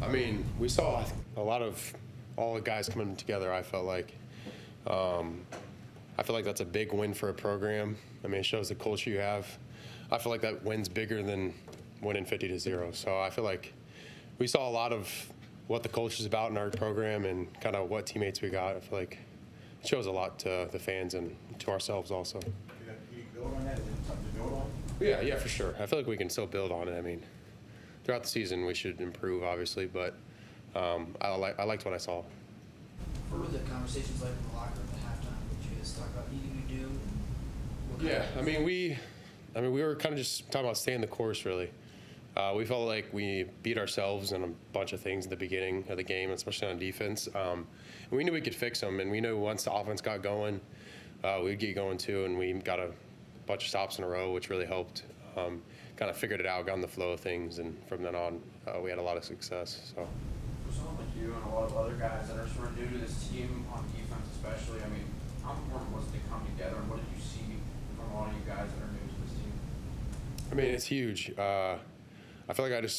I mean, we saw a lot of all the guys coming together, I felt like. I feel like that's a big win for a program. I mean, it shows the culture you have. I feel like that win's bigger than winning 50-0. So I feel like we saw a lot of what the culture is about in our program and kind of what teammates we got. I feel like it shows a lot to the fans and to ourselves also. Can you build on that? Is it something to build on? Yeah, for sure. I feel like we can still build on it. I mean, throughout the season we should improve, obviously, but I liked what I saw. What were the conversations like in the locker room at halftime? Did you guys talk about anything you do? Yeah, I mean, we were kind of just talking about staying the course, really. We felt like we beat ourselves in a bunch of things at the beginning of the game, especially on defense. We knew we could fix them, and we knew once the offense got going, we'd get going too, and we got a bunch of stops in a row, which really helped. Kind of figured it out, got in the flow of things, and from then on, we had a lot of success. So. For someone like you and a lot of other guys that are sort of new to this team, on defense especially, I mean, how important was it to come together, and what did you see from a lot of you guys that are new to this team? I mean, it's huge. I feel like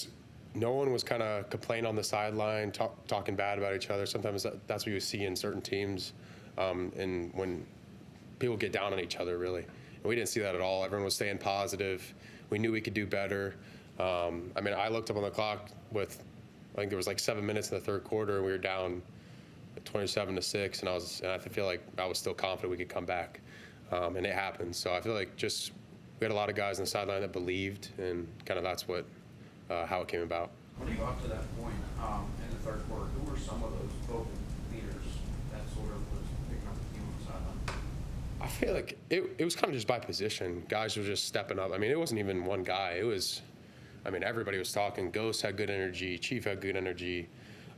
no one was kind of complaining on the sideline, talking bad about each other. Sometimes that's what you see in certain teams, and when people get down on each other, really. And we didn't see that at all. Everyone was staying positive. We knew we could do better. I mean, I looked up on the clock with, I think there was like 7 minutes in the third quarter, and we were down 27-6, and I feel like I was still confident we could come back, and it happened. So I feel like we had a lot of guys on the sideline that believed, and kind of that's how it came about. When you got to that point in the third quarter, who were some of those vocal leaders that sort of was picking up the team on the sideline? I feel like it was kind of just by position. Guys were just stepping up. I mean, it wasn't even one guy. Everybody was talking. Ghost had good energy. Chief had good energy.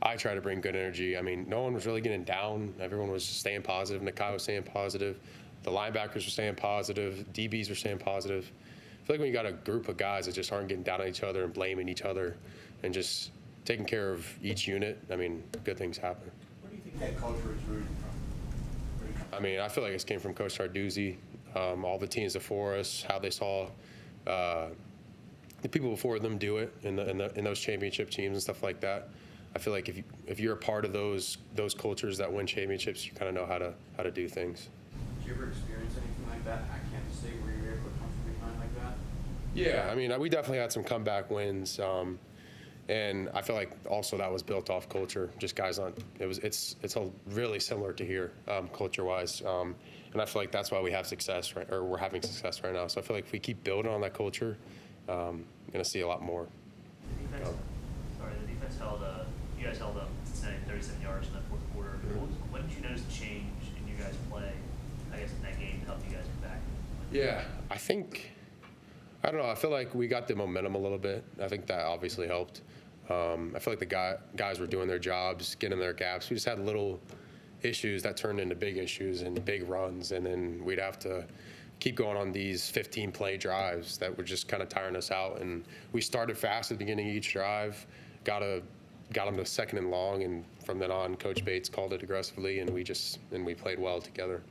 I tried to bring good energy. I mean, no one was really getting down. Everyone was just staying positive. Nakai was staying positive. The linebackers were staying positive. DBs were staying positive. I feel like when you got a group of guys that just aren't getting down on each other and blaming each other and just taking care of each unit, I mean, good things happen. Where do you think that culture is rooted from? I mean, I feel like it came from Coach Tarduzzi, all the teams before us, how they saw the people before them do it in those championship teams and stuff like that. I feel like if you're a part of those cultures that win championships, you kind of know how to do things. Did you ever experience anything like that at Kansas State where you were able to come from behind like that? Yeah, I mean, we definitely had some comeback wins, and I feel like also that was built off culture. Just guys it's really similar to here, culture-wise, and I feel like that's why we have success, right? Or we're having success right now. So I feel like if we keep building on that culture, gonna see a lot more. The defense you guys held up Cincinnati 37 yards in that fourth quarter. When did you notice the change in you guys' play, I guess, in that game to help you guys get back? Yeah, I don't know. I feel like we got the momentum a little bit. I think that obviously helped. I feel like the guys were doing their jobs, getting their gaps. We just had little issues that turned into big issues and big runs, and then we'd have to keep going on these 15-play drives that were just kind of tiring us out. And we started fast at the beginning of each drive, got them to second and long, and from then on, Coach Bates called it aggressively, and we played well together.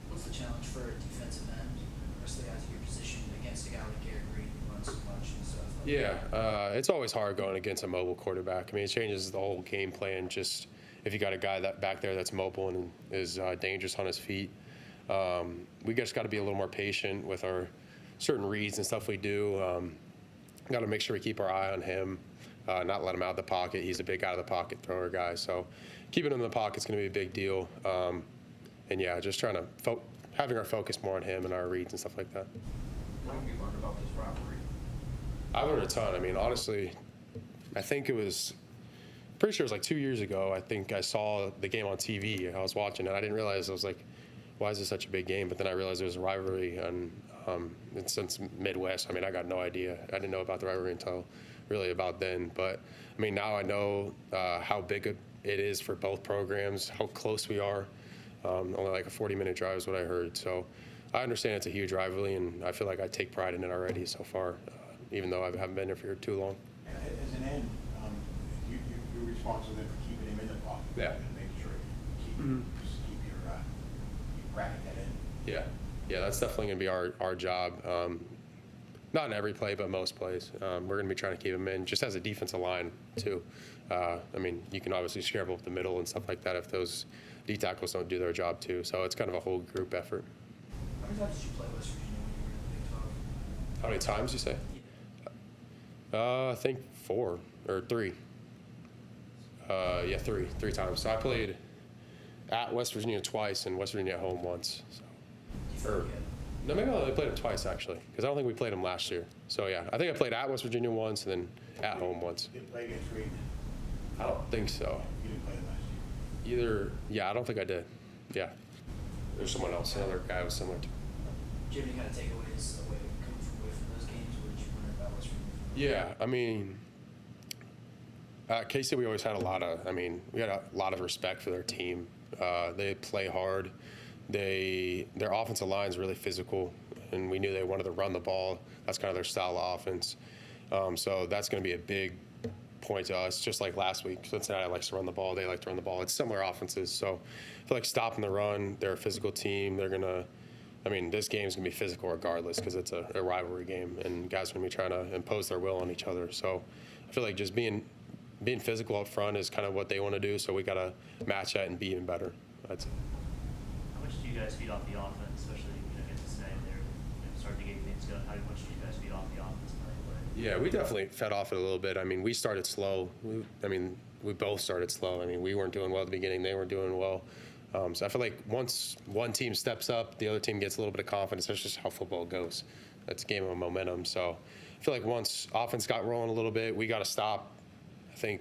What's the challenge for a defensive end, the rest of the guys in your position, against a guy like Garrett Reed who runs so much and stuff like that? It's always hard going against a mobile quarterback. I mean, it changes the whole game plan. Just if you got a guy that back there that's mobile and is dangerous on his feet, we just got to be a little more patient with our certain reads and stuff we do. Got to make sure we keep our eye on him, not let him out of the pocket. He's a big out of the pocket thrower guy, so keeping him in the pocket is going to be a big deal. And yeah, just trying to having our focus more on him and our reads and stuff like that. What have you learned about this rivalry? I learned a ton. I mean, honestly, I think pretty sure it was like 2 years ago. I think I saw the game on TV. I was watching it. I didn't realize, I was like, why is this such a big game? But then I realized it was a rivalry, and since Midwest, I mean, I got no idea. I didn't know about the rivalry until really about then. But I mean, now I know how big it is for both programs, how close we are. Only like a 40-minute drive is what I heard. So I understand it's a huge rivalry, and I feel like I take pride in it already so far, even though I haven't been here for too long. As an end, you're responsible then for keeping him in the pocket. Yeah. And making sure you keep your bracket that in. Yeah, that's definitely going to be our job. Not in every play, but most plays. We're going to be trying to keep him in, just as a defensive line, too. I mean, you can obviously scramble up the middle and stuff like that if those D tackles don't do their job, too. So it's kind of a whole group effort. How many times did you play West Virginia when you were in the Big 12? How many times, you say? I think 4 or 3. Yeah, 3 times. So I played at West Virginia twice and West Virginia at home once. So. Do you feel like you had- No, maybe I only played them twice, actually, because I don't think we played them last year. So, yeah, I think I played at West Virginia once and then at home once. You didn't play against Reed? I don't think so. You didn't play it last year? Either, yeah, I don't think I did. Yeah. There's someone else, another guy was similar to. Do you have any kind of takeaways away from those games? What did you learn about West Virginia? Yeah, I mean, at K-State we always had we had a lot of respect for their team. They play hard. Their offensive line is really physical, and we knew they wanted to run the ball. That's kind of their style of offense. So that's going to be a big point to us, just like last week. Cincinnati likes to run the ball. They like to run the ball. It's similar offenses. So I feel like stopping the run, they're a physical team. They're going to this game's going to be physical regardless because it's a rivalry game, and guys are going to be trying to impose their will on each other. So I feel like just being physical up front is kind of what they want to do, so we got to match that and be even better. I'd say. How much do you guys feed off the offense, especially against Cincinnati? They're starting to get things going. How much do you guys feed off the offense when they play? Yeah, we definitely fed off it a little bit. I mean, we started slow. We both started slow. I mean, we weren't doing well at the beginning. They weren't doing well. So I feel like once one team steps up, the other team gets a little bit of confidence. That's just how football goes. It's a game of momentum. So I feel like once offense got rolling a little bit, we got to stop. I think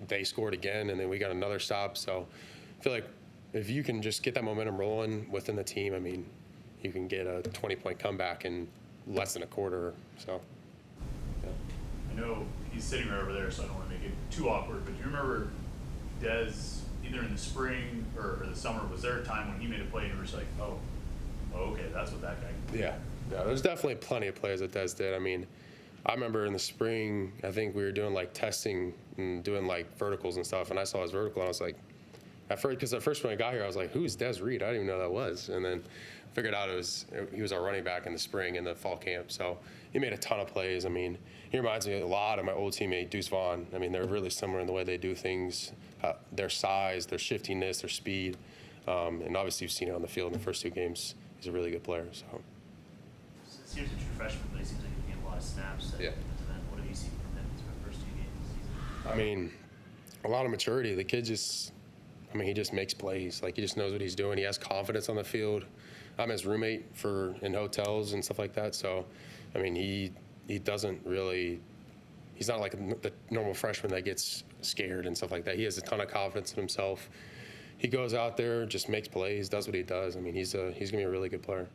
they scored again, and then we got another stop. So I feel like if you can just get that momentum rolling within the team, I mean, you can get a 20-point comeback in less than a quarter. So, yeah. I know he's sitting right over there, so I don't want to make it too awkward, but do you remember Dez, either in the spring or the summer, was there a time when he made a play and you were just like, oh, okay, that's what that guy did? Yeah, there's definitely plenty of plays that Dez did. I mean, I remember in the spring, I think we were doing like testing and doing like verticals and stuff, and I saw his vertical, and I was like, because at first when I got here, I was like, who's Dez Reed? I didn't even know that was. And then figured out he was our running back in the spring in the fall camp. So he made a ton of plays. I mean, he reminds me a lot of my old teammate, Deuce Vaughn. I mean, they're really similar in the way they do things, their size, their shiftiness, their speed. And obviously you've seen it on the field in the first 2 games. He's a really good player. So. He was a true freshman, but he seems like he's getting a lot of snaps. Yeah. What have you seen from him in the first 2 games of the season? I mean, a lot of maturity. The kid he just makes plays. Like, he just knows what he's doing. He has confidence on the field. I'm his roommate in hotels and stuff like that. So, I mean, he doesn't really – he's not like the normal freshman that gets scared and stuff like that. He has a ton of confidence in himself. He goes out there, just makes plays, does what he does. I mean, he's going to be a really good player.